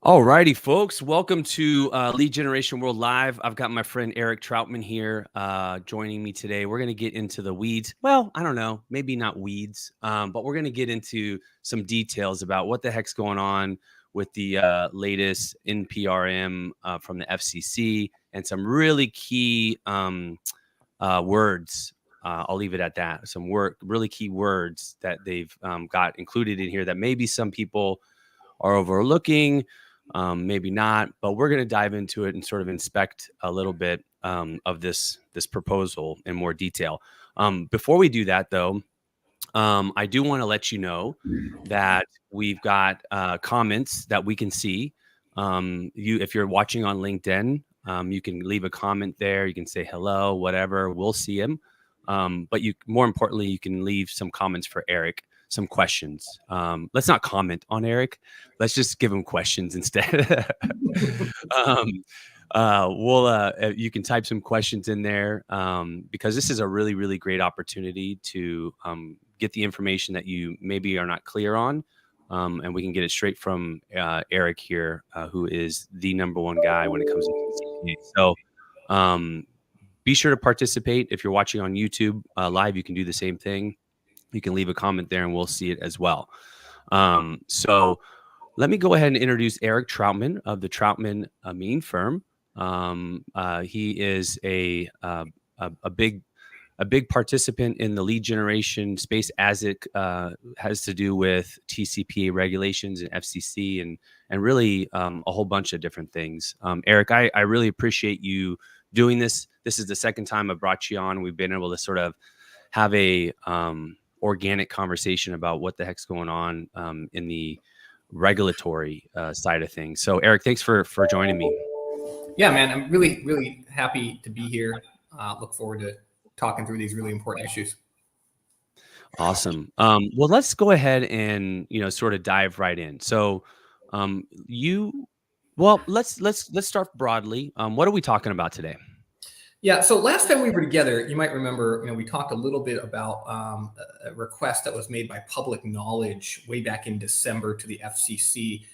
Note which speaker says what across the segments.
Speaker 1: All righty, folks. Welcome to Lead Generation World Live. I've got my friend Eric Troutman here joining me today. We're going to get into the weeds. Well, I don't know, maybe not weeds, but we're going to get into some details about what the heck's going on with the latest NPRM from the FCC and some really key words. I'll leave it at that. Some really key words that they've got included in here that maybe some people are overlooking. Maybe not, but we're going to dive into it and sort of inspect a little bit of this proposal in more detail. Before we do that, though, I do want to let you know that we've got comments that we can see. If you're watching on LinkedIn, you can leave a comment there. You can say hello, whatever. We'll see him. But more importantly, you can leave some comments for Eric. Some questions. Let's not comment on Eric. Let's just give him questions instead. You can type some questions in there because this is a really, really great opportunity to get the information that you maybe are not clear on. And we can get it straight from Eric here, who is the number one guy when it comes to TCP. So be sure to participate. If you're watching on YouTube live, you can do the same thing. You can leave a comment there and we'll see it as well. So let me go ahead and introduce Eric Troutman of the Troutman Amin Firm. He is a big participant in the lead generation space as it has to do with TCPA regulations and FCC and really a whole bunch of different things. Eric, I really appreciate you doing this. This is the second time I've brought you on. We've been able to sort of have a organic conversation about what the heck's going on in the regulatory side of things. So Eric, thanks for joining me.
Speaker 2: Yeah, man, I'm really, really happy to be here. Look forward to talking through these really important issues.
Speaker 1: Awesome. Well, let's go ahead and, sort of dive right in. So let's start broadly. What are we talking about today?
Speaker 2: Yeah, so last time we were together, you might remember, we talked a little bit about a request that was made by Public Knowledge way back in December to the FCC,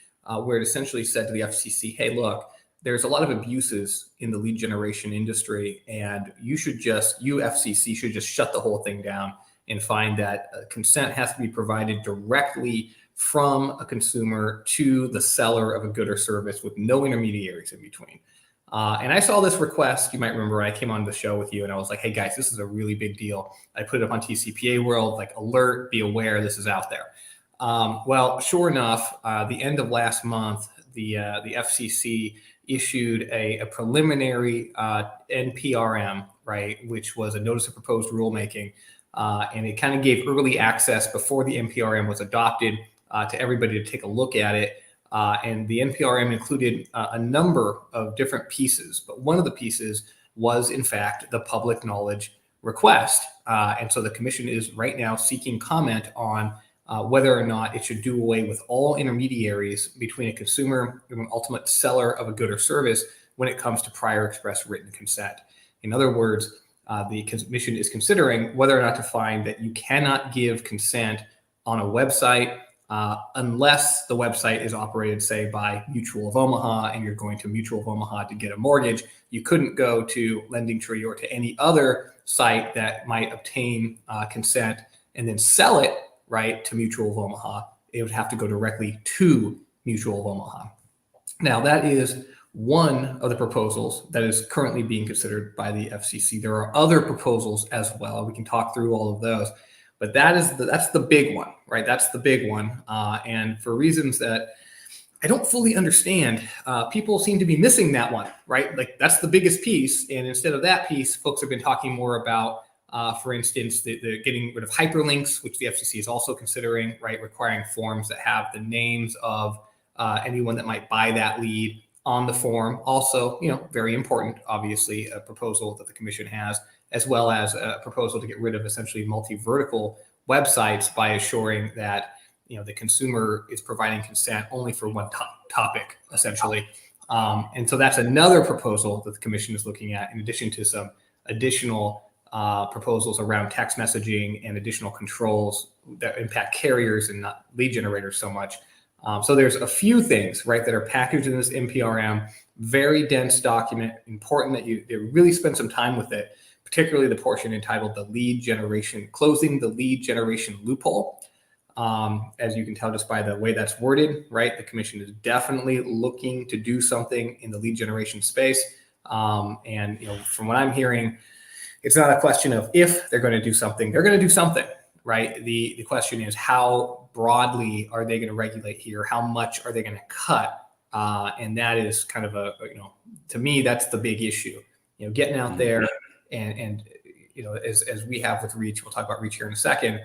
Speaker 2: where it essentially said to the FCC, hey, look, there's a lot of abuses in the lead generation industry, and you FCC should just shut the whole thing down and find that consent has to be provided directly from a consumer to the seller of a good or service with no intermediaries in between. And I saw this request. You might remember I came on the show with you and I was like, hey guys, this is a really big deal. I put it up on TCPA World, like alert, be aware, this is out there. Well, sure enough, the end of last month, the FCC issued a preliminary NPRM, right, which was a notice of proposed rulemaking. And it kind of gave early access before the NPRM was adopted to everybody to take a look at it. And the NPRM included a number of different pieces, but one of the pieces was, in fact, the public knowledge request. And so the commission is right now seeking comment on whether or not it should do away with all intermediaries between a consumer and an ultimate seller of a good or service when it comes to prior express written consent. In other words, the commission is considering whether or not to find that you cannot give consent on a website unless the website is operated, say, by Mutual of Omaha, and you're going to Mutual of Omaha to get a mortgage. You couldn't go to LendingTree or to any other site that might obtain consent and then sell it, right, to Mutual of Omaha. It would have to go directly to Mutual of Omaha. Now, that is one of the proposals that is currently being considered by the FCC. There are other proposals as well. We can talk through all of those. But that's the big one, right? That's the big one. And for reasons that I don't fully understand, people seem to be missing that one, right? Like that's the biggest piece. And instead of that piece, folks have been talking more about, for instance, the getting rid of hyperlinks, which the FCC is also considering, right? Requiring forms that have the names of anyone that might buy that lead on the form. Also, very important, obviously, a proposal that the commission has, as well as a proposal to get rid of essentially multi-vertical websites by assuring that the consumer is providing consent only for one topic, essentially. And so that's another proposal that the commission is looking at, in addition to some additional proposals around text messaging and additional controls that impact carriers and not lead generators so much. So there's a few things, right, that are packaged in this NPRM, very dense document, important that you really spend some time with it, particularly the portion entitled closing the lead generation loophole. As you can tell just by the way that's worded, right, the commission is definitely looking to do something in the lead generation space. And from what I'm hearing, it's not a question of if they're going to do something, they're going to do something, right? The question is how broadly are they going to regulate here? How much are they going to cut? And that is kind of to me, that's the big issue, getting out there and as we have with Reach, we'll talk about Reach here in a second,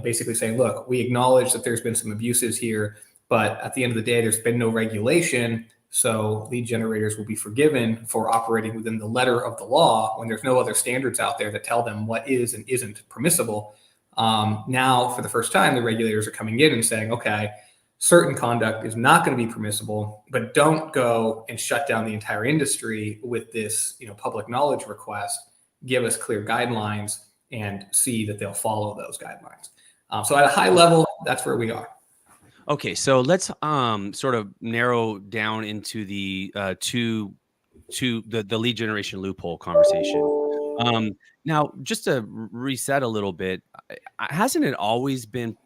Speaker 2: basically saying, look, we acknowledge that there's been some abuses here, but at the end of the day, there's been no regulation. So lead generators will be forgiven for operating within the letter of the law when there's no other standards out there that tell them what is and isn't permissible. Now, for the first time, the regulators are coming in and saying, okay, certain conduct is not going to be permissible, but don't go and shut down the entire industry with this, public knowledge request. Give us clear guidelines and see that they'll follow those guidelines. So at a high level, that's where we are.
Speaker 1: Okay, so let's sort of narrow down into the the lead generation loophole conversation. Now, just to reset a little bit, hasn't it always been,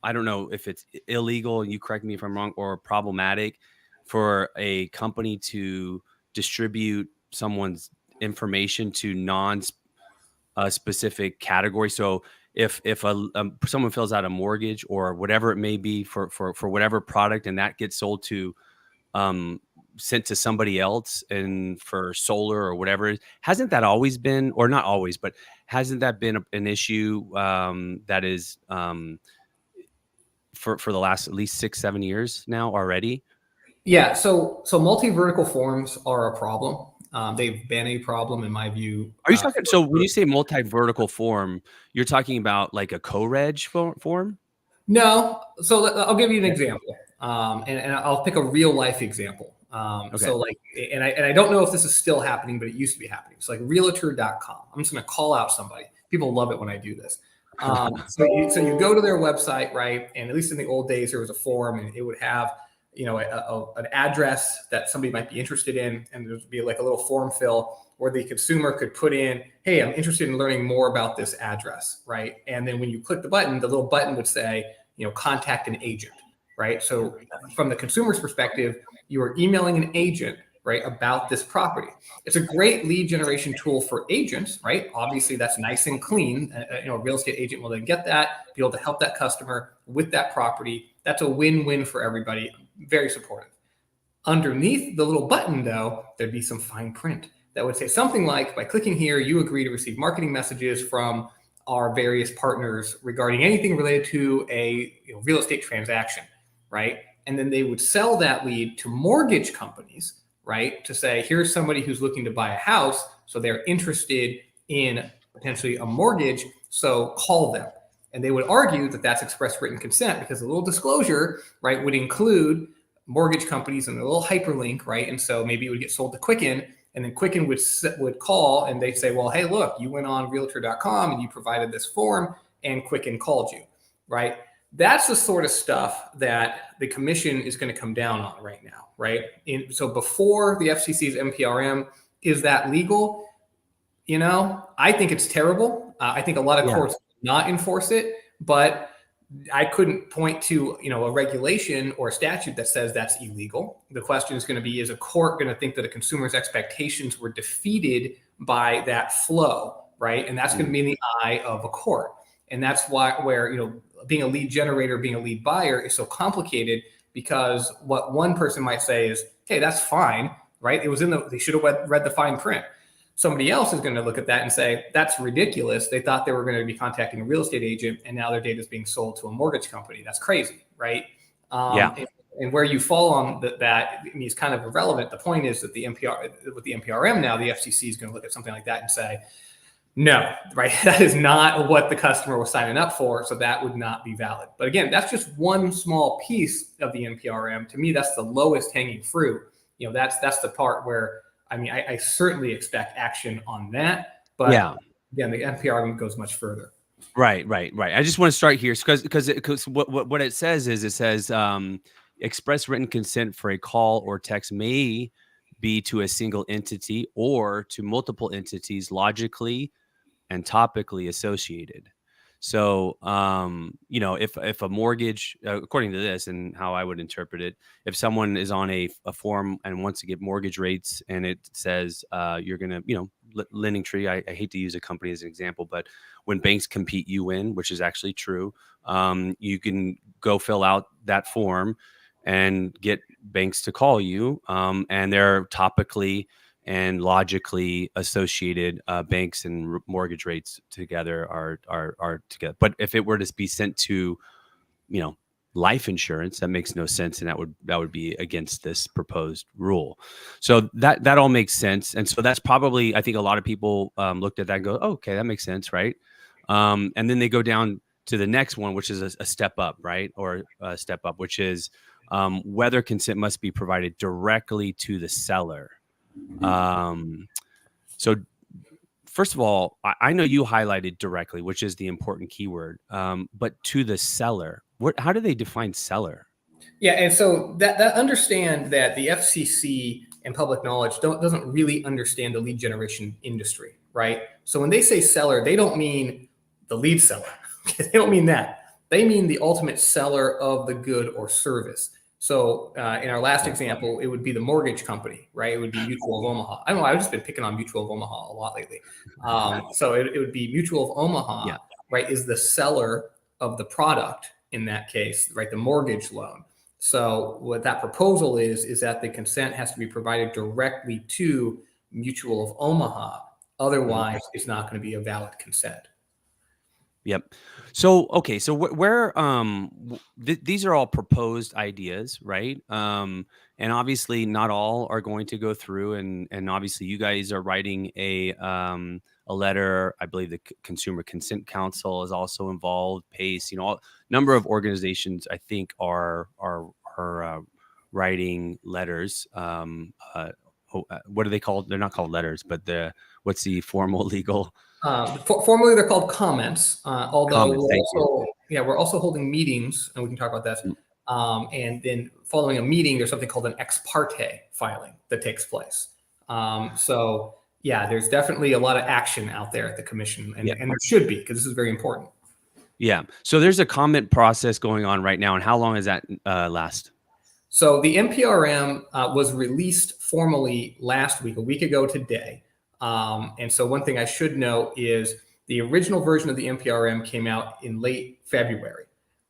Speaker 1: I don't know if it's illegal, and you correct me if I'm wrong, or problematic for a company to distribute someone's information to non-specific category? So if someone fills out a mortgage or whatever it may be for whatever product, and that gets sold to sent to somebody else, and for solar or whatever, hasn't that always been, or not always, but hasn't that been an issue that is for the last at least 6-7 years now already?
Speaker 2: Yeah, so multi-vertical forms are a problem. They've been a problem in my view.
Speaker 1: Are you talking? So when you say multi-vertical form, you're talking about like a co-reg form?
Speaker 2: No. So I'll give you an example, and I'll pick a real life example.
Speaker 1: Okay.
Speaker 2: So and I don't know if this is still happening, but it used to be happening. So like Realtor.com. I'm just going to call out somebody. People love it when I do this. So you go to their website, right? And at least in the old days, there was a form, and it would have an address that somebody might be interested in, and there would be like a little form fill where the consumer could put in, hey, I'm interested in learning more about this address, right? And then when you click the button, the little button would say, contact an agent, right? So from the consumer's perspective, you are emailing an agent, right, about this property. It's a great lead generation tool for agents, right? Obviously, that's nice and clean. A real estate agent will then get that, be able to help that customer with that property. That's a win-win for everybody. Very supportive. Underneath the little button, though, there'd be some fine print that would say something like, by clicking here, you agree to receive marketing messages from our various partners regarding anything related to a real estate transaction, right? And then they would sell that lead to mortgage companies, right, to say, here's somebody who's looking to buy a house, so they're interested in potentially a mortgage, so call them. And they would argue that that's express written consent, because the little disclosure, right, would include mortgage companies and a little hyperlink, right? And so maybe it would get sold to Quicken, and then Quicken would call and they'd say, well, hey, look, you went on Realtor.com and you provided this form, and Quicken called you, right? That's the sort of stuff that the commission is going to come down on right now, right? So before the FCC's NPRM, is that legal? I think it's terrible. I think a lot of courts not enforce it, but I couldn't point to a regulation or a statute that says that's illegal. The question is going to be, is a court going to think that a consumer's expectations were defeated by that flow, right? And that's going to be in the eye of a court. And that's where being a lead generator, being a lead buyer is so complicated, because what one person might say is, hey, that's fine, right? It was they should have read the fine print. Somebody else is going to look at that and say, that's ridiculous. They thought they were going to be contacting a real estate agent, and now their data is being sold to a mortgage company. That's crazy, right? And where you fall on that is kind of irrelevant. The point is that with the NPRM now, the FCC is going to look at something like that and say, no, right? That is not what the customer was signing up for, so that would not be valid. But again, that's just one small piece of the NPRM. To me, that's the lowest hanging fruit. That's the part where, I certainly expect action on that. But again, the NPRM goes much further.
Speaker 1: Right. I just want to start here because what it says is express written consent for a call or text may be to a single entity or to multiple entities logically and topically associated. So, if a mortgage, according to this and how I would interpret it, if someone is on a form and wants to get mortgage rates and it says you're going to, Lending Tree, I hate to use a company as an example, but when banks compete, you win, which is actually true. You can go fill out that form and get banks to call you, and they're topically and logically associated. Banks and mortgage rates together are together. But if it were to be sent to, life insurance, that makes no sense, and that would be against this proposed rule. So that all makes sense, and so that's probably, I think a lot of people looked at that and go, oh, okay, that makes sense, right? And then they go down to the next one, which is a step up, right, or a step up, which is whether consent must be provided directly to the seller. So first of all, I know you highlighted directly, which is the important keyword, but to the seller, how do they define seller?
Speaker 2: Yeah, and so that understand that the FCC and public knowledge doesn't really understand the lead generation industry, right? So when they say seller, they don't mean the lead seller. They don't mean that. They mean the ultimate seller of the good or service. So in our last example, it would be the mortgage company, right? It would be Mutual of Omaha. I don't know. I've just been picking on Mutual of Omaha a lot lately. So it would be Mutual of Omaha,
Speaker 1: Yeah.
Speaker 2: right? Is the seller of the product in that case, right? The mortgage loan. So what that proposal is that the consent has to be provided directly to Mutual of Omaha. Otherwise, it's not going to be a valid consent.
Speaker 1: Yep. So, okay. So where, these are all proposed ideas, right? And obviously not all are going to go through, and obviously you guys are writing a letter. I believe the Consumer Consent Council is also involved. PACE, number of organizations I think are writing letters. What are they called? They're not called letters, but what's the formal legal?
Speaker 2: Formally, they're called comments. Although
Speaker 1: Comments.
Speaker 2: we're also holding meetings, and we can talk about that. And then following a meeting, there's something called an ex parte filing that takes place. So yeah, there's definitely a lot of action out there at the commission, and there should be, because this is very important.
Speaker 1: Yeah. So there's a comment process going on right now, and how long does that last?
Speaker 2: So the NPRM was released formally last week, a week ago today. And so one thing I should note is the original version of the NPRM came out in late February.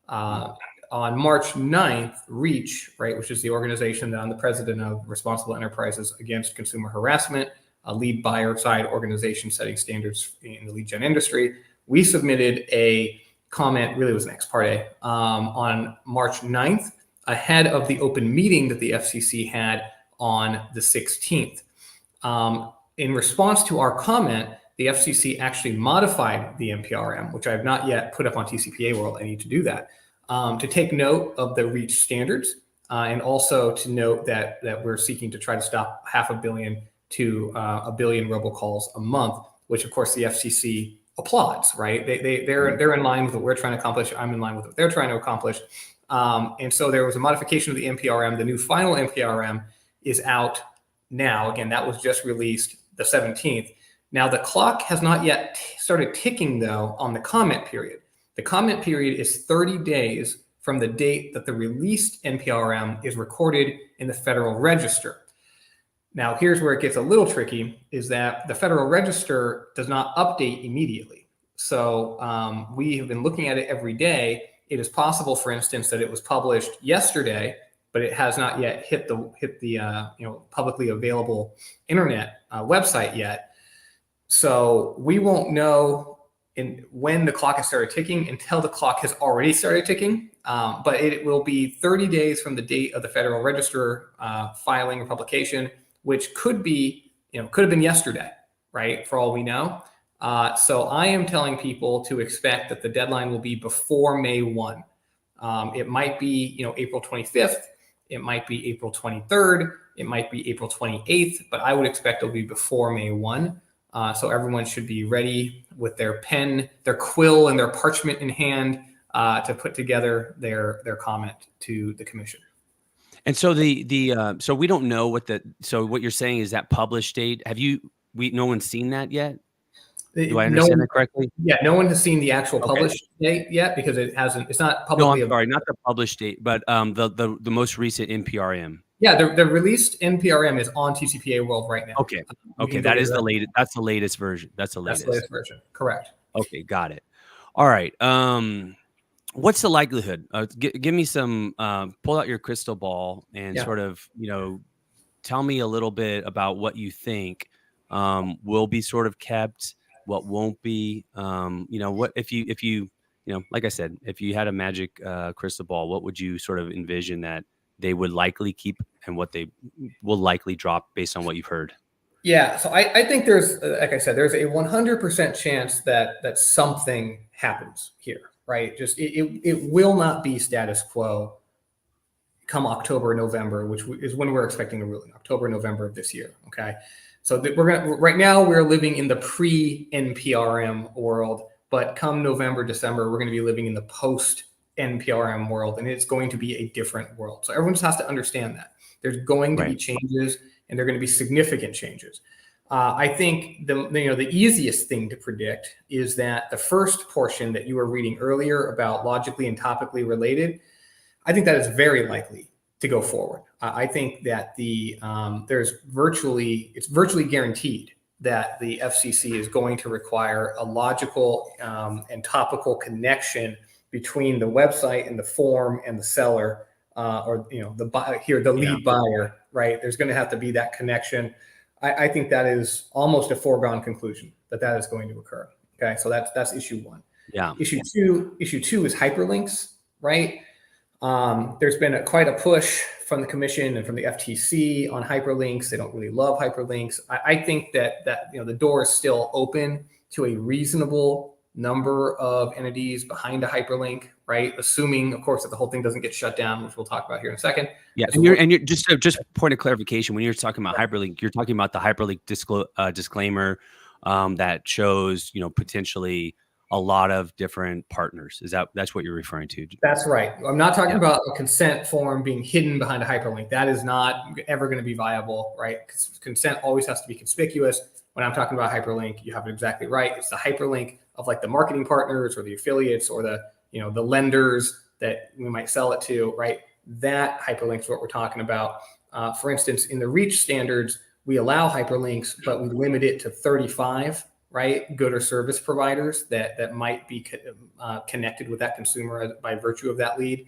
Speaker 2: On March 9th, REACH, right, which is the organization that I'm the president of, Responsible Enterprises Against Consumer Harassment, a lead buyer side organization setting standards in the lead gen industry, we submitted a comment, really it was an ex parte, on March 9th, ahead of the open meeting that the FCC had on the 16th. In response to our comment, the FCC actually modified the NPRM, which I have not yet put up on TCPA World. I need to do that, to take note of the REACH standards, and also to note that we're seeking to try to stop 500 million to 1 billion robocalls a month, which of course the FCC applauds, right? They're in line with what we're trying to accomplish. I'm in line with what they're trying to accomplish. And so there was a modification of the NPRM. The new final NPRM is out now. Again, that was just released the 17th. Now the clock has not yet started ticking though on the comment period. The comment period is 30 days from the date that the released NPRM is recorded in the Federal Register. Now here's where it gets a little tricky, is that the Federal Register does not update immediately. So we have been looking at it every day. It is possible, for instance, that it was published yesterday, but it has not yet hit the publicly available internet website yet. So we won't know when the clock has started ticking until the clock has already started ticking. But it will be 30 days from the date of the Federal Register filing or publication, which could have been yesterday, right? For all we know. So I am telling people to expect that the deadline will be before May 1. It might be, April 25th. It might be April 23rd. It might be April 28th, but I would expect it'll be before May 1. So everyone should be ready with their pen, their quill, and their parchment in hand to put together their comment to the commission.
Speaker 1: And so so we don't know what you're saying is that published date. No one's seen that yet? Do I understand that correctly?
Speaker 2: Yeah, no one has seen the actual
Speaker 1: Okay.
Speaker 2: published date yet because it's not
Speaker 1: No,
Speaker 2: publicly.
Speaker 1: I'm sorry, not the published date, but the most recent NPRM.
Speaker 2: Yeah, the released NPRM is on TCPA World right now.
Speaker 1: Okay. Okay, that is the latest. That's the latest version.
Speaker 2: That's the latest version. Correct.
Speaker 1: Okay, got it. All right. What's the likelihood? Give me some. Pull out your crystal ball and sort of, tell me a little bit about what you think will be sort of kept, what won't be. What if you like I said, if you had a magic crystal ball, what would you sort of envision that they would likely keep and what they will likely drop based on what you've heard?
Speaker 2: Yeah, so I think there's, like I said, there's a 100% chance that something happens here, right? Just it will not be status quo come October, November, which is when we're expecting a ruling, October, November of this year. Okay, so right now we're living in the pre-NPRM world, but come November, December, we're going to be living in the post-NPRM world, and it's going to be a different world. So everyone just has to understand that there's going to be changes, and they're going to be significant changes. I think the easiest thing to predict is that the first portion that you were reading earlier about logically and topically related, I think that is very likely to go forward. I think that it's virtually guaranteed that the FCC is going to require a logical and topical connection between the website and the form and the seller, or the lead buyer, right? There's going to have to be that connection. I think that is almost a foregone conclusion that is going to occur. Okay, so that's issue one.
Speaker 1: Yeah.
Speaker 2: Issue two is hyperlinks, right? There's been quite a push from the commission and from the FTC on hyperlinks. They don't really love hyperlinks. I think that the door is still open to a reasonable number of entities behind a hyperlink, right? Assuming, of course, that the whole thing doesn't get shut down, which we'll talk about here in a second.
Speaker 1: Yeah, and you're just point of clarification, when you're talking about hyperlink, you're talking about the hyperlink disclaimer that shows, potentially a lot of different partners. That's what you're referring to?
Speaker 2: That's right. I'm not talking about a consent form being hidden behind a hyperlink. That is not ever going to be viable, right? Because consent always has to be conspicuous. When I'm talking about hyperlink, you have it exactly right. It's the hyperlink of like the marketing partners or the affiliates or the lenders that we might sell it to, right? That hyperlink is what we're talking about. For instance, in the REACH standards, we allow hyperlinks, but we limit it to 35, right? Good or service providers that might be connected with that consumer by virtue of that lead.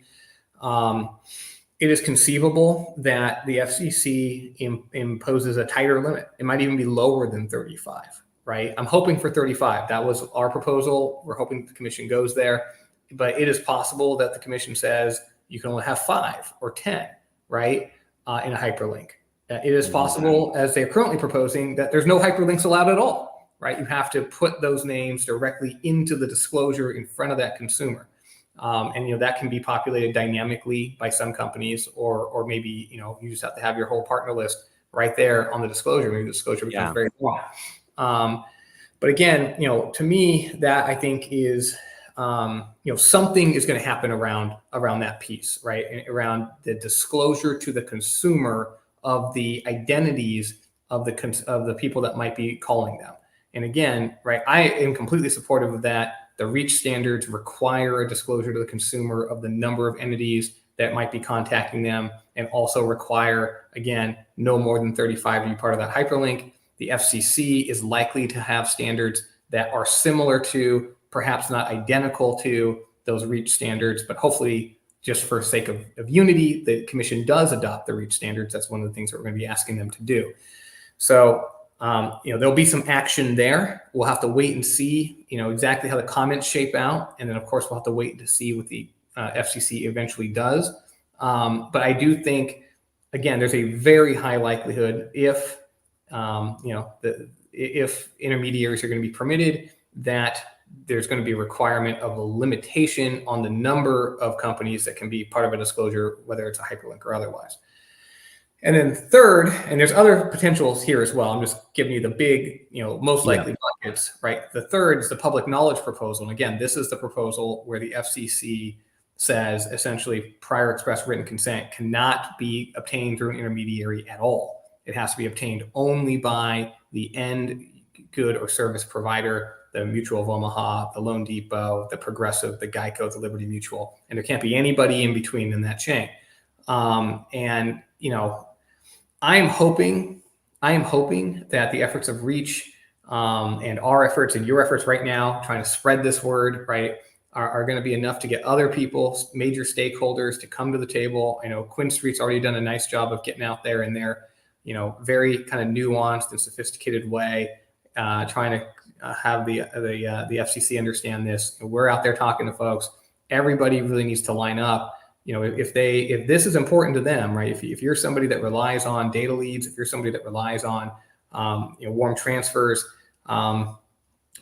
Speaker 2: It is conceivable that the FCC imposes a tighter limit. It might even be lower than 35, right? I'm hoping for 35. That was our proposal. We're hoping the commission goes there, but it is possible that the commission says you can only have 5 or 10, right? In a hyperlink. It is possible, as they're currently proposing, that there's no hyperlinks allowed at all, right? You have to put those names directly into the disclosure in front of that consumer. And that can be populated dynamically by some companies, or maybe you just have to have your whole partner list right there on the disclosure. Maybe the disclosure becomes very long. But again, to me, that I think is something is going to happen around that piece, right? And around the disclosure to the consumer of the identities of the people that might be calling them. And again, right, I am completely supportive of that. The REACH standards require a disclosure to the consumer of the number of entities that might be contacting them, and also require, again, no more than 35 to be part of that hyperlink. The FCC is likely to have standards that are similar to, perhaps not identical to, those REACH standards, but hopefully, just for sake of unity, the commission does adopt the REACH standards. That's one of the things that we're going to be asking them to do. So there'll be some action there. We'll have to wait and see, exactly how the comments shape out. And then of course, we'll have to wait to see what the FCC eventually does. But I do think, again, there's a very high likelihood if intermediaries are going to be permitted, that there's going to be a requirement of a limitation on the number of companies that can be part of a disclosure, whether it's a hyperlink or otherwise. And then third, and there's other potentials here as well. I'm just giving you the big, most likely buckets, right? The third is the public knowledge proposal. And again, this is the proposal where the FCC says essentially prior express written consent cannot be obtained through an intermediary at all. It has to be obtained only by the end good or service provider, the Mutual of Omaha, the Loan Depot, the Progressive, the Geico, the Liberty Mutual, and there can't be anybody in between in that chain. And I am hoping that the efforts of Reach and our efforts and your efforts right now, trying to spread this word, right, are going to be enough to get other people, major stakeholders, to come to the table. I know Quinn Street's already done a nice job of getting out there in their, very kind of nuanced and sophisticated way, trying to have the FCC understand this. We're out there talking to folks. Everybody really needs to line up. If this is important to them, right? If you're somebody that relies on data leads, if you're somebody that relies on, warm transfers,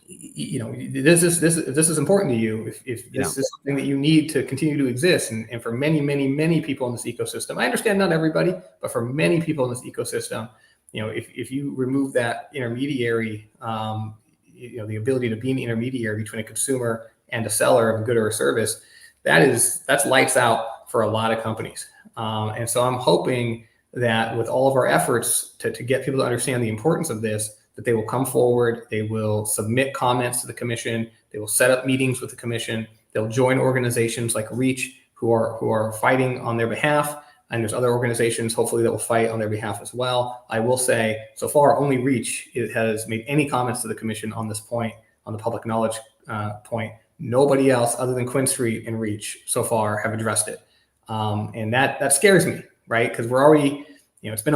Speaker 2: this is important to you. If this is something that you need to continue to exist, and for many, many, many people in this ecosystem, I understand not everybody, but for many people in this ecosystem, if you remove that intermediary, the ability to be an intermediary between a consumer and a seller of a good or a service, that's lights out for a lot of companies. And so I'm hoping that with all of our efforts to get people to understand the importance of this, that they will come forward, they will submit comments to the commission, they will set up meetings with the commission, they'll join organizations like Reach who are fighting on their behalf, and there's other organizations hopefully that will fight on their behalf as well. I will say, so far, only Reach has made any comments to the commission on this point, on the public knowledge point. Nobody else other than Quinn Street and Reach so far have addressed it. And that scares me, right? Because we're already, it's been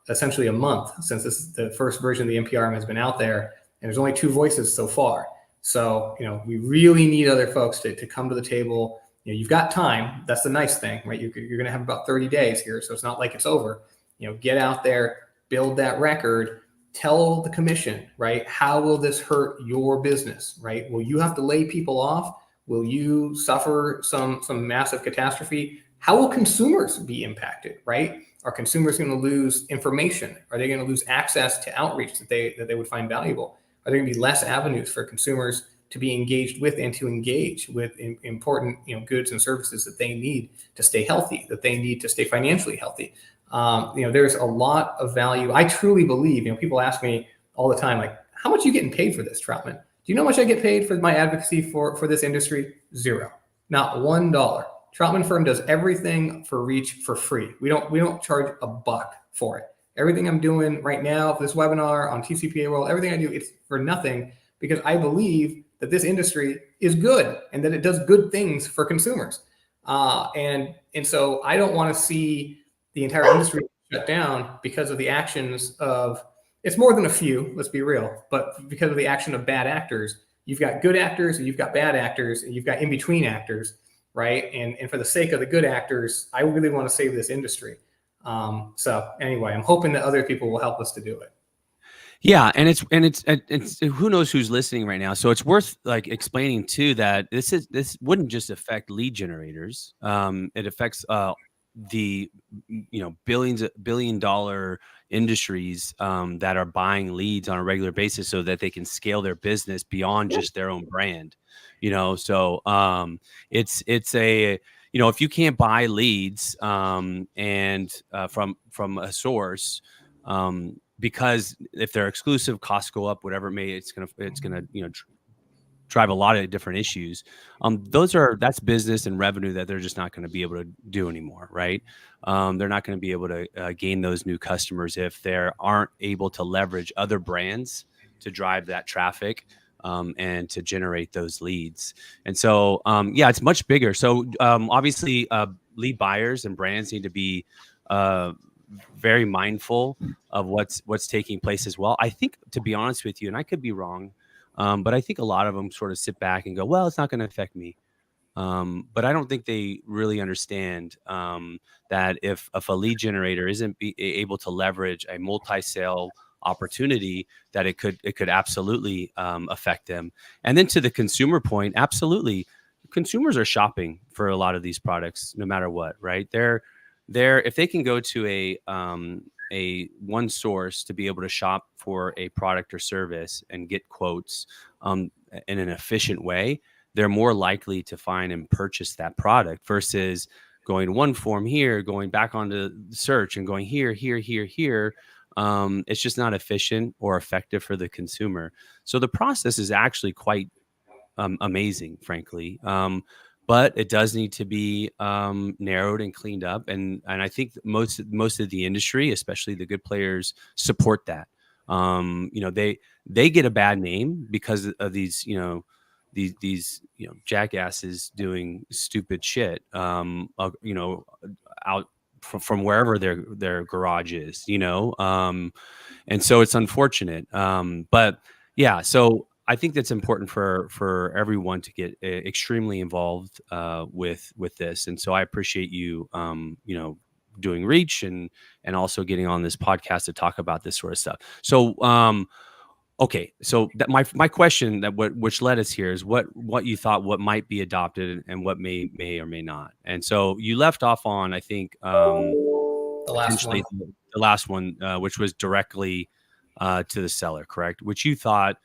Speaker 2: essentially a month since the first version of the NPRM has been out there, and there's only 2 voices so far. So, we really need other folks to come to the table. You've got time. That's the nice thing, right? You're going to have about 30 days here. So it's not like it's over. Get out there, build that record, tell the commission, right? How will this hurt your business, right? Will you have to lay people off? Will you suffer some massive catastrophe? How will consumers be impacted, right? Are consumers going to lose information? Are they going to lose access to outreach that they would find valuable? Are there going to be less avenues for consumers to be engaged with and to engage with important goods and services that they need to stay healthy, that they need to stay financially healthy? There's a lot of value. I truly believe, people ask me all the time, like, how much are you getting paid for this, Troutman? Do you know how much I get paid for my advocacy for this industry? $0, not $1. Troutman Firm does everything for Reach for free. We don't charge a buck for it. Everything I'm doing right now for this webinar on TCPA World, everything I do, it's for nothing, because I believe that this industry is good and that it does good things for consumers. And so I don't want to see the entire industry shut down because of the actions of, it's more than a few, let's be real, but because of the action of bad actors. You've got good actors and you've got bad actors and you've got in-between actors, right? And for the sake of the good actors, I really want to save this industry. So anyway, I'm hoping that other people will help us to do it.
Speaker 1: Yeah, and it's who knows who's listening right now. So it's worth explaining too that this wouldn't just affect lead generators. It affects the billion-dollar industries that are buying leads on a regular basis so that they can scale their business beyond just their own brand. So it's a if you can't buy leads and from a source. Because if they're exclusive, costs go up, whatever it may, it's gonna drive a lot of different issues. That's business and revenue that they're just not going to be able to do anymore, right? They're not going to be able to gain those new customers if they aren't able to leverage other brands to drive that traffic and to generate those leads. And so, it's much bigger. So obviously, lead buyers and brands need to be very mindful of what's taking place as well. I think, to be honest with you, and I could be wrong, but I think a lot of them sort of sit back and go, well, it's not going to affect me. But I don't think they really understand that if a lead generator isn't able to leverage a multi-sale opportunity, that it could absolutely affect them. And then to the consumer point, absolutely, consumers are shopping for a lot of these products no matter what, right? if they can go to a one source to be able to shop for a product or service and get quotes in an efficient way, they're more likely to find and purchase that product versus going to one form here, going back onto the search and going here, here, here, here. It's just not efficient or effective for the consumer. So the process is actually quite amazing, frankly. But it does need to be narrowed and cleaned up, and I think most of the industry, especially the good players, support that. They get a bad name because of these these jackasses doing stupid shit out from wherever their garage is, and so it's unfortunate. But yeah, so I think that's important for everyone to get extremely involved with this, and so I appreciate you doing reach and also getting on this podcast to talk about this sort of stuff. So okay, so that my question which led us here is what you thought what might be adopted and what may or may not. And so you left off on, I think,
Speaker 2: The last one.
Speaker 1: the last one, which was directly to the seller, correct? Which you thought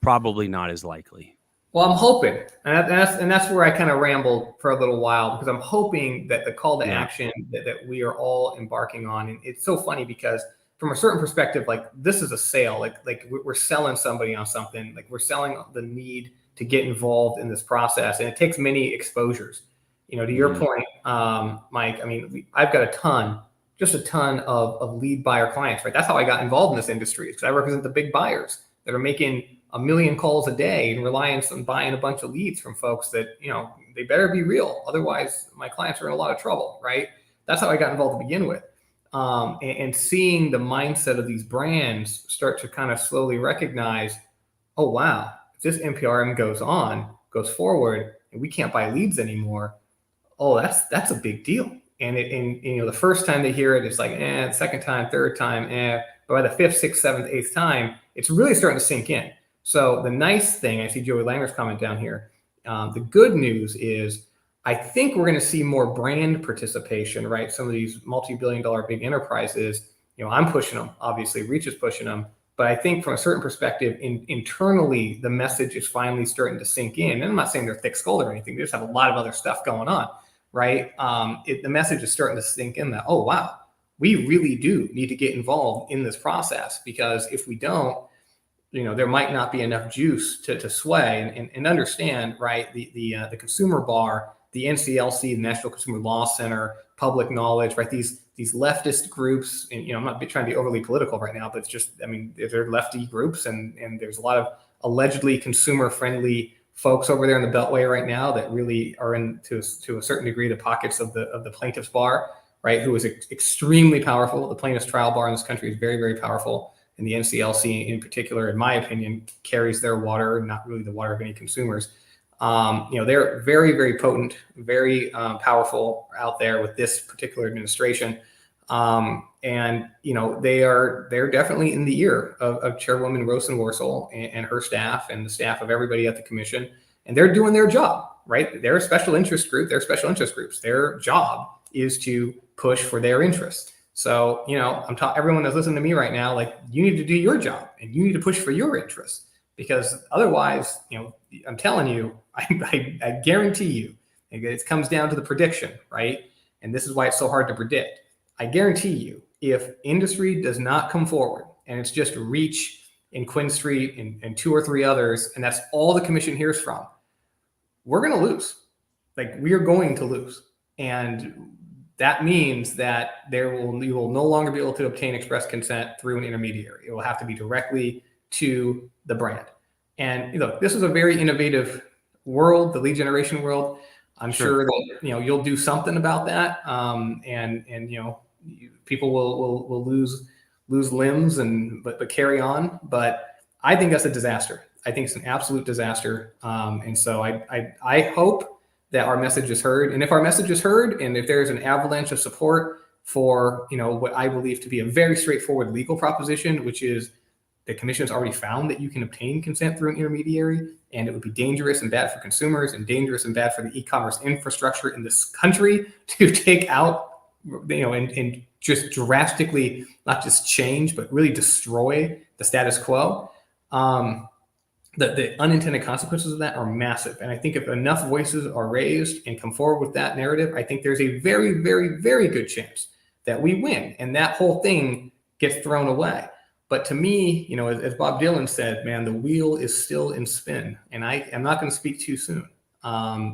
Speaker 1: probably not as likely.
Speaker 2: Well, I'm hoping, and that's where I kind of rambled for a little while, because I'm hoping that the call to action that we are all embarking on, and it's so funny because from a certain perspective, like this is a sale, like we're selling somebody on something, like we're selling the need to get involved in this process, and it takes many exposures. To your point, Mike, I mean, I've got just a ton of lead buyer clients, right? That's how I got involved in this industry, because I represent the big buyers that are making 1 million calls a day and relying on buying a bunch of leads from folks that, they better be real. Otherwise, my clients are in a lot of trouble, right? That's how I got involved to begin with. And seeing the mindset of these brands start to kind of slowly recognize, oh, wow, if this NPRM goes forward, and we can't buy leads anymore, oh, that's a big deal. And the first time they hear it, it's like, the second time, third time, but by the fifth, sixth, seventh, eighth time, it's really starting to sink in. So the nice thing, I see Joey Langer's comment down here. The good news is I think we're going to see more brand participation, right? Some of these multi-billion-dollar big enterprises, I'm pushing them, obviously, Reach is pushing them. But I think from a certain perspective, internally, the message is finally starting to sink in. And I'm not saying they're thick-skulled or anything. They just have a lot of other stuff going on, right? The message is starting to sink in that, oh, wow, we really do need to get involved in this process, because if we don't, there might not be enough juice to sway and understand, right? The consumer bar, the NCLC, the National Consumer Law Center, Public Knowledge, right? These leftist groups, and I'm not trying to be overly political right now, but it's just, I mean, they're lefty groups, and there's a lot of allegedly consumer friendly folks over there in the Beltway right now that really are in to a certain degree the pockets of the plaintiff's bar, right? Who is extremely powerful. The plaintiff's trial bar in this country is very, very powerful. And the NCLC in particular, in my opinion, carries their water, not really the water of any consumers. They're very, very potent, very powerful out there with this particular administration. They're definitely in the ear of Chairwoman Rosenworcel and her staff and the staff of everybody at the commission. And they're doing their job, right? They're a special interest group. They're special interest groups. Their job is to push for their interest. So, everyone that's listening to me right now, like, you need to do your job and you need to push for your interests, because otherwise, I'm telling you, I guarantee you, it comes down to the prediction, right? And this is why it's so hard to predict. I guarantee you, if industry does not come forward and it's just Reach and Quinn Street and 2 or 3 others, and that's all the commission hears from, we're going to lose. Like, we are going to lose. And that means that you will no longer be able to obtain express consent through an intermediary. It will have to be directly to the brand. And this is a very innovative world, the lead generation world. I'm sure that you'll do something about that, and people will lose limbs but carry on. But I think that's a disaster. I think it's an absolute disaster. And so I hope that our message is heard. And if our message is heard, and if there's an avalanche of support for what I believe to be a very straightforward legal proposition, which is The commission has already found that you can obtain consent through an intermediary, and it would be dangerous and bad for consumers and dangerous and bad for the e-commerce infrastructure in this country to take out, and just drastically, not just change, but really destroy the status quo. The unintended consequences of that are massive. And I think if enough voices are raised and come forward with that narrative, I think there's a very, very, very good chance that we win and that whole thing gets thrown away. But to me, as Bob Dylan said, man, the wheel is still in spin, and I am not going to speak too soon.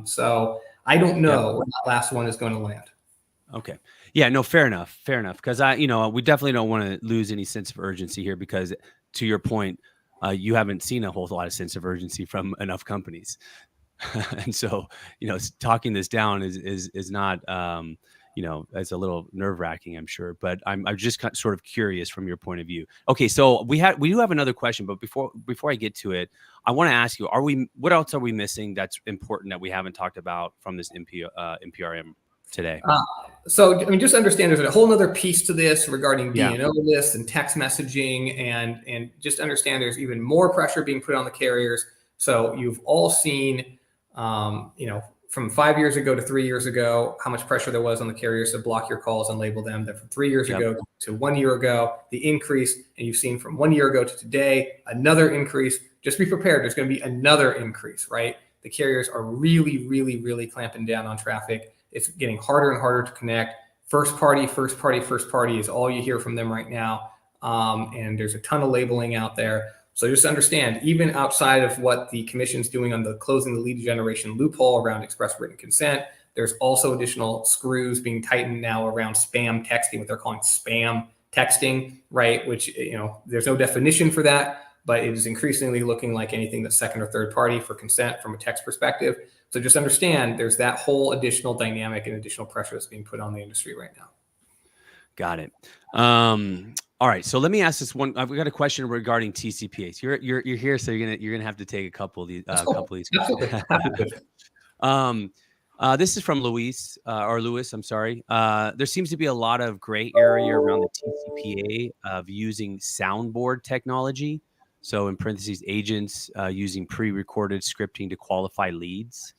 Speaker 2: So I don't know where that last one is going to land.
Speaker 1: Okay. Yeah, no, fair enough. Because we definitely don't want to lose any sense of urgency here, because to your point, you haven't seen a whole lot of sense of urgency from enough companies. And so, talking this down is not, it's a little nerve wracking, I'm sure, but I'm just sort of curious from your point of view. Okay. So we do have another question, but before I get to it, I want to ask you, what else are we missing that's important that we haven't talked about from this NPRM today?
Speaker 2: So, just understand there's a whole other piece to this regarding D&O lists and text messaging, and just understand there's even more pressure being put on the carriers. So you've all seen, from 5 years ago to 3 years ago, how much pressure there was on the carriers to block your calls and label them. That from 3 years ago to 1 year ago, the increase, and you've seen from 1 year ago to today, another increase. Just be prepared. There's going to be another increase, right? The carriers are really, really, really clamping down on traffic. It's getting harder and harder to connect. First party is all you hear from them right now. And there's a ton of labeling out there. So just understand, even outside of what the commission's doing on the closing the lead generation loophole around express written consent, there's also additional screws being tightened now around spam texting, what they're calling spam texting, right? Which, there's no definition for that, but it is increasingly looking like anything that's second or third party for consent from a text perspective. So just understand there's that whole additional dynamic and additional pressure that's being put on the industry right now.
Speaker 1: Got it. All right. So let me ask this one. I've got a question regarding TCPAs. You're here, so you're gonna have to take a couple of these. This is from Louis. I'm sorry. There seems to be a lot of gray area around the TCPA of using soundboard technology. So in parentheses, agents using pre-recorded scripting to qualify leads.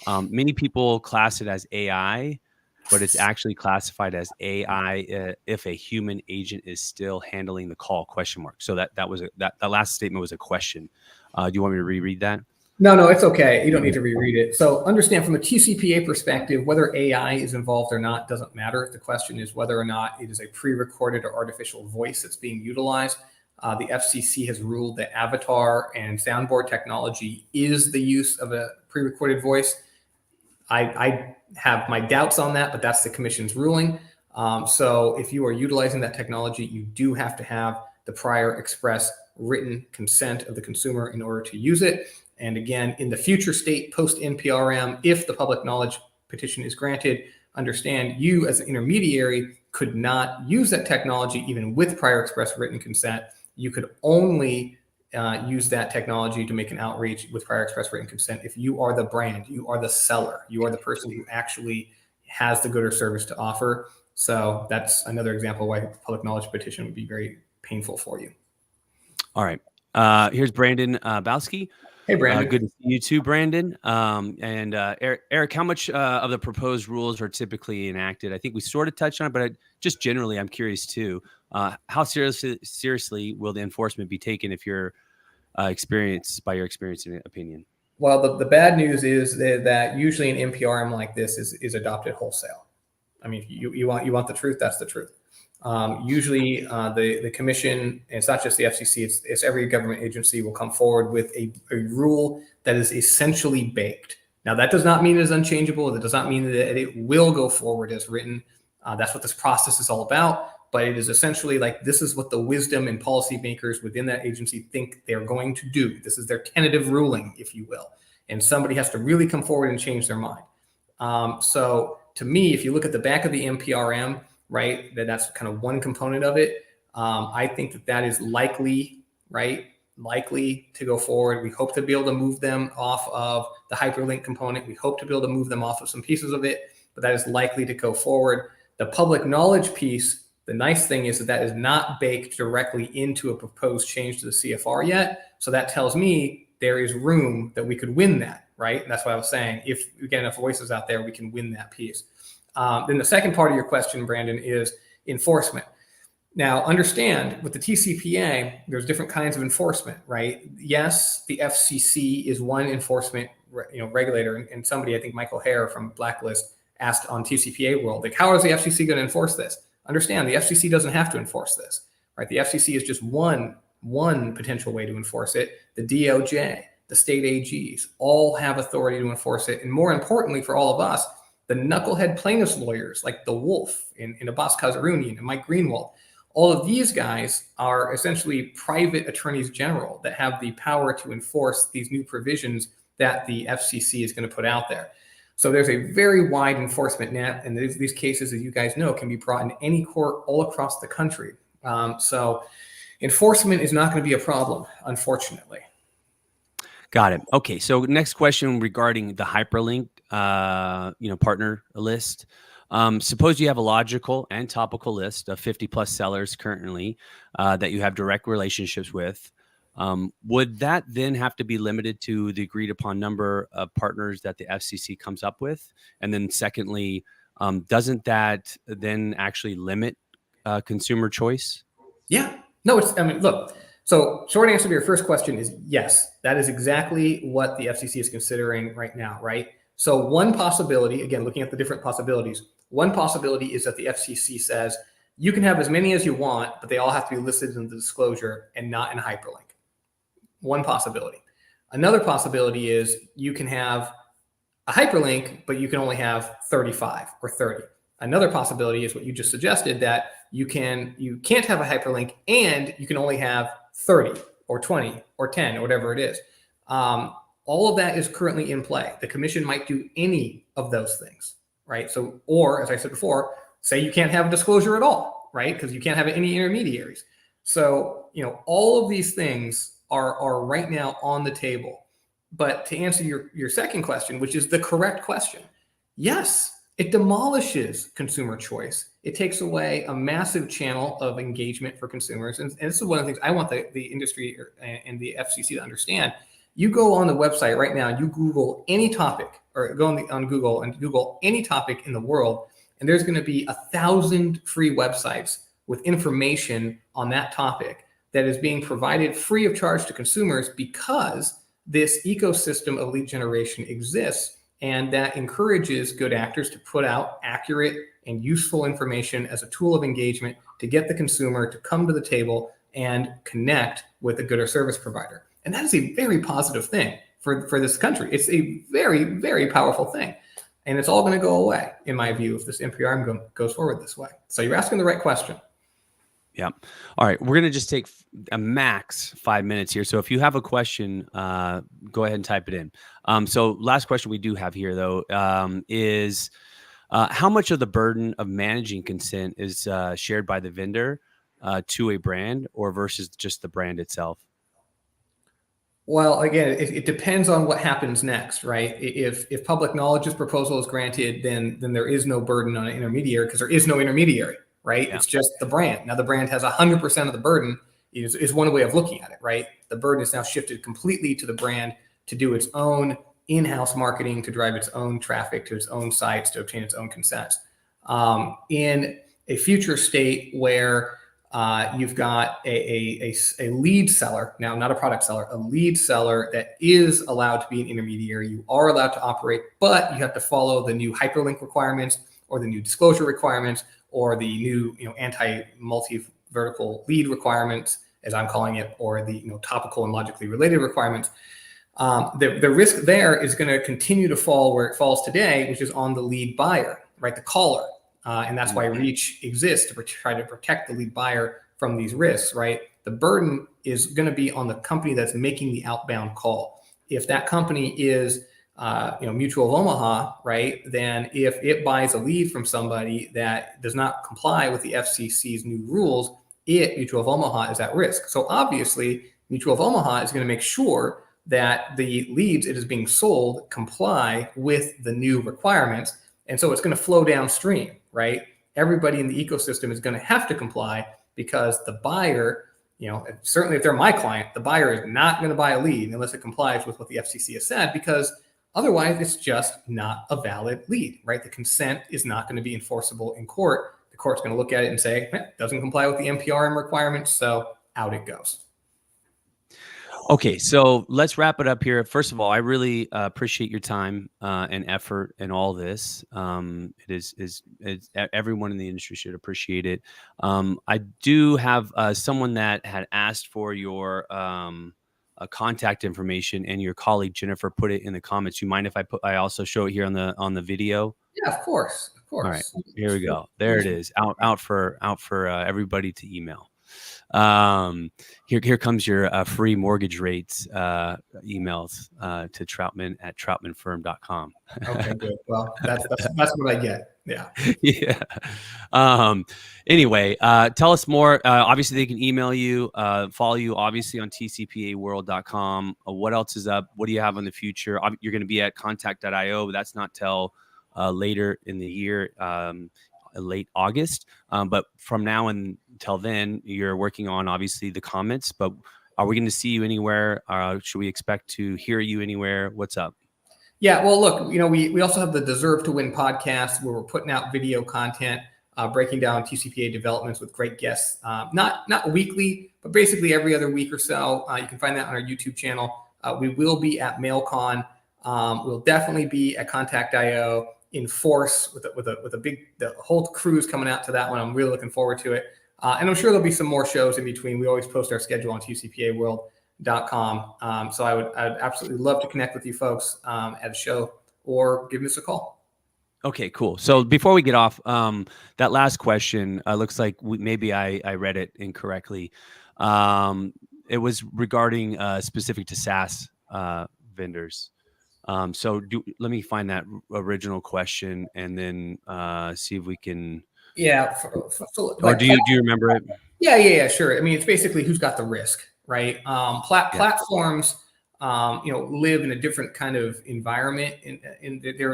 Speaker 1: Many people class it as AI, but it's actually classified as AI if a human agent is still handling the call, ? So that last statement was a question. Do you want me to reread that?
Speaker 2: No, it's okay. You don't need to reread it. So understand from a TCPA perspective, whether AI is involved or not doesn't matter. The question is whether or not it is a pre-recorded or artificial voice that's being utilized. The FCC has ruled that avatar and soundboard technology is the use of a pre-recorded voice. I have my doubts on that, but that's the commission's ruling. So if you are utilizing that technology, you do have to have the prior express written consent of the consumer in order to use it. And again, in the future state post NPRM, if the public knowledge petition is granted, understand you as an intermediary could not use that technology even with prior express written consent. You could only use that technology to make an outreach with prior express written consent if you are the brand, you are the seller, you are the person who actually has the good or service to offer. So that's another example why public knowledge petition would be very painful for you.
Speaker 1: All right. Here's Brandon Bowski.
Speaker 2: Hey, Brandon.
Speaker 1: Good to see you too, Brandon. And Eric, how much of the proposed rules are typically enacted? I think we sort of touched on it, but just generally, I'm curious too. How seriously will the enforcement be taken if you're experienced and opinion?
Speaker 2: Well, the bad news is that usually an NPRM like this is adopted wholesale. I mean, you want the truth, that's the truth. Usually the commission, and it's not just the FCC, it's every government agency will come forward with a rule that is essentially baked. Now, that does not mean it is unchangeable. That does not mean that it will go forward as written. That's what this process is all about. But it is essentially like, this is what the wisdom and policymakers within that agency think they're going to do. This is their tentative ruling, if you will. And somebody has to really come forward and change their mind. So to me, if you look at the back of the NPRM, right, that's kind of one component of it. I think that is likely to go forward. We hope to be able to move them off of the hyperlink component. We hope to be able to move them off of some pieces of it, but that is likely to go forward. The public knowledge piece The nice thing is that that is not baked directly into a proposed change to the CFR yet. So that tells me there is room that we could win that, right? And that's what I was saying. If we get enough voices out there, we can win that piece. Then the second part of your question, Brandon, is enforcement. Now, understand with the TCPA, there's different kinds of enforcement, right? Yes, the FCC is one enforcement, regulator, and somebody, I think Michael Hare from Blacklist, asked on TCPA World, like, how is the FCC going to enforce this? Understand, the FCC doesn't have to enforce this, right? The FCC is just one potential way to enforce it. The DOJ, the state AGs, all have authority to enforce it, and more importantly for all of us, the knucklehead plaintiffs lawyers like the Wolf and Abbas Kazarunian and Mike Greenwald. All of these guys are essentially private attorneys general that have the power to enforce these new provisions that the FCC is going to put out there. So there's a very wide enforcement net, and these cases, as you guys know, can be brought in any court all across the country. So enforcement is not going to be a problem, unfortunately.
Speaker 1: Got it. Okay, so next question regarding the hyperlink, partner list. Suppose you have a logical and topical list of 50 plus sellers currently that you have direct relationships with. Would that then have to be limited to the agreed upon number of partners that the FCC comes up with? And then secondly, doesn't that then actually limit consumer choice?
Speaker 2: Yeah, no, look, so short answer to your first question is yes, that is exactly what the FCC is considering right now, right? So one possibility, again, looking at the different possibilities, one possibility is that the FCC says you can have as many as you want, but they all have to be listed in the disclosure and not in a hyperlink. One possibility. Another possibility is you can have a hyperlink, but you can only have 35 or 30. Another possibility is what you just suggested, that you can't have a hyperlink and you can only have 30 or 20 or 10 or whatever it is. All of that is currently in play. The commission might do any of those things, right? So, or as I said before, say you can't have a disclosure at all, right? Because you can't have any intermediaries. So, all of these things are right now on the table. But to answer your second question, which is the correct question, yes, it demolishes consumer choice. It takes away a massive channel of engagement for consumers. And this is one of the things I want the industry and the FCC to understand. You go on the website right now, you Google any topic, or go on Google and Google any topic in the world, and there's going to be 1,000 free websites with information on that topic that is being provided free of charge to consumers because this ecosystem of lead generation exists, and that encourages good actors to put out accurate and useful information as a tool of engagement to get the consumer to come to the table and connect with a good or service provider. And that is a very positive thing for this country. It's a very, very powerful thing. And it's all going to go away, in my view, if this NPRM goes forward this way. So you're asking the right question.
Speaker 1: Yeah. All right. We're going to just take a max 5 minutes here. So if you have a question, go ahead and type it in. So last question we do have here, though, is how much of the burden of managing consent is shared by the vendor to a brand or versus just the brand itself?
Speaker 2: Well, again, it depends on what happens next, right? If public knowledge's proposal is granted, then there is no burden on an intermediary because there is no intermediary, right? Yeah. It's just the brand. Now the brand has 100% of the burden is one way of looking at it, right? The burden is now shifted completely to the brand to do its own in-house marketing, to drive its own traffic to its own sites, to obtain its own consents. In a future state where you've got a lead seller, now not a product seller, a lead seller that is allowed to be an intermediary. You are allowed to operate, but you have to follow the new hyperlink requirements or the new disclosure requirements or the new multi-vertical lead requirements, as I'm calling it, or the topical and logically related requirements. The risk there is going to continue to fall where it falls today, which is on the lead buyer, right? The caller. And that's why Reach exists, to try to protect the lead buyer from these risks, right? The burden is going to be on the company that's making the outbound call. If that company is, Mutual of Omaha, right? Then if it buys a lead from somebody that does not comply with the FCC's new rules, Mutual of Omaha, is at risk. So obviously, Mutual of Omaha is going to make sure that the leads it is being sold comply with the new requirements. And so it's going to flow downstream, right? everybody in the ecosystem is going to have to comply, because the buyer, certainly if they're my client, the buyer is not going to buy a lead unless it complies with what the FCC has said, because otherwise it's just not a valid lead, right? The consent is not going to be enforceable in court. The court's going to look at it and say, it doesn't comply with the NPRM requirements, so out it goes.
Speaker 1: Okay, so let's wrap it up here. First of all, I really appreciate your time and effort in all this. Everyone in the industry should appreciate it. I do have someone that had asked for your contact information, and your colleague Jennifer put it in the comments. You mind if I also show it here on the video?
Speaker 2: Yeah, of course.
Speaker 1: All right, here we go. There it is. Out for everybody to email. Here comes your free mortgage rates emails to Troutman at troutmanfirm.com.
Speaker 2: Okay, good. Well, that's what I get. Yeah.
Speaker 1: Yeah. Anyway, tell us more. Obviously, they can email you, follow you, obviously, on tcpaworld.com. What else is up? What do you have in the future? You're going to be at contact.io, but that's not till later in the year, late August. But from now until then, you're working on, obviously, the comments. But are we going to see you anywhere? Should we expect to hear you anywhere? What's up?
Speaker 2: Yeah, well, look, we also have the Deserve to Win podcast, where we're putting out video content, breaking down TCPA developments with great guests, not weekly, but basically every other week or so. You can find that on our YouTube channel. We will be at MailCon. We'll definitely be at Contact.io in force with the whole crew's coming out to that one. I'm really looking forward to it. And I'm sure there'll be some more shows in between. We always post our schedule on TCPAworld.com. So I'd absolutely love to connect with you folks at a show, or give us a call.
Speaker 1: Okay, cool. So before we get off, that last question looks like maybe I read it incorrectly. It was regarding specific to SaaS vendors. So let me find that original question and then see if we can.
Speaker 2: Yeah.
Speaker 1: Or do you remember it?
Speaker 2: Yeah, sure. I mean, it's basically who's got the risk, right? Platforms, live in a different kind of environment, and they're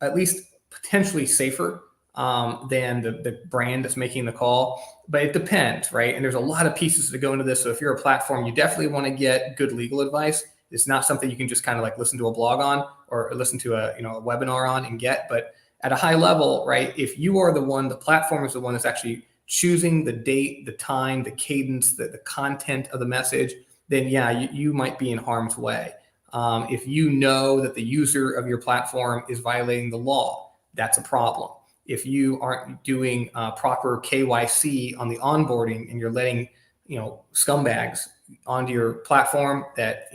Speaker 2: at least potentially safer than the brand that's making the call. But it depends, right? And there's a lot of pieces that go into this. So if you're a platform, you definitely want to get good legal advice. It's not something you can just kind of like listen to a blog on, or listen to a webinar on and get. But at a high level, right, if you are the platform is the one that's actually choosing the date, the time, the cadence, the content of the message, then yeah, you might be in harm's way. If you know that the user of your platform is violating the law, that's a problem. If you aren't doing proper KYC on the onboarding, and you're letting scumbags onto your platform that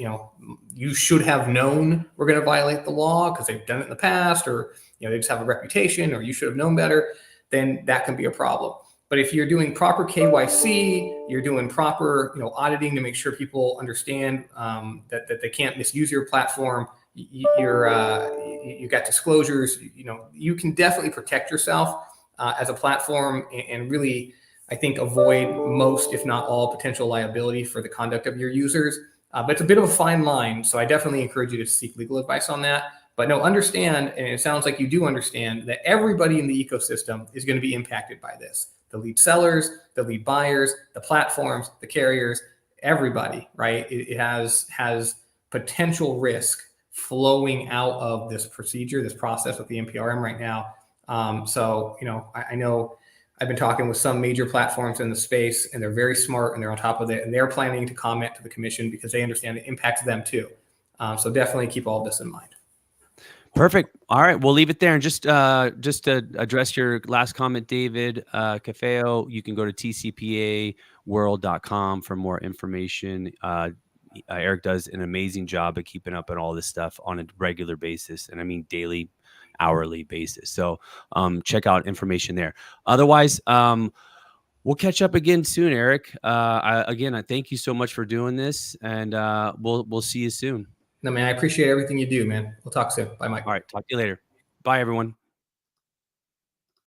Speaker 2: you should have known were going to violate the law because they've done it in the past, or they just have a reputation, or you should have known better, then that can be a problem. But if you're doing proper KYC, you're doing proper auditing to make sure people understand that they can't misuse your platform, you got disclosures, you can definitely protect yourself as a platform, and really, I think, avoid most, if not all, potential liability for the conduct of your users. But it's a bit of a fine line. So I definitely encourage you to seek legal advice on that. But no, understand, and it sounds like you do understand, that everybody in the ecosystem is going to be impacted by this. The lead sellers, the lead buyers, the platforms, the carriers, everybody, right? It has potential risk flowing out of this procedure, this process with the NPRM right now. So, I know I've been talking with some major platforms in the space, and they're very smart, and they're on top of it, and they're planning to comment to the commission because they understand it impacts them too. So definitely keep all of this in mind.
Speaker 1: Perfect. All right, we'll leave it there. And just to address your last comment, David Cafeo, you can go to tcpaworld.com for more information. Eric does an amazing job of keeping up on all this stuff on a regular basis, and I mean daily, hourly basis. So check out information there. Otherwise, we'll catch up again soon, Eric. I thank you so much for doing this, and we'll see you soon.
Speaker 2: No, man, I appreciate everything you do, man. We'll talk soon. Bye, Mike.
Speaker 1: All right, talk to you later. Bye, everyone.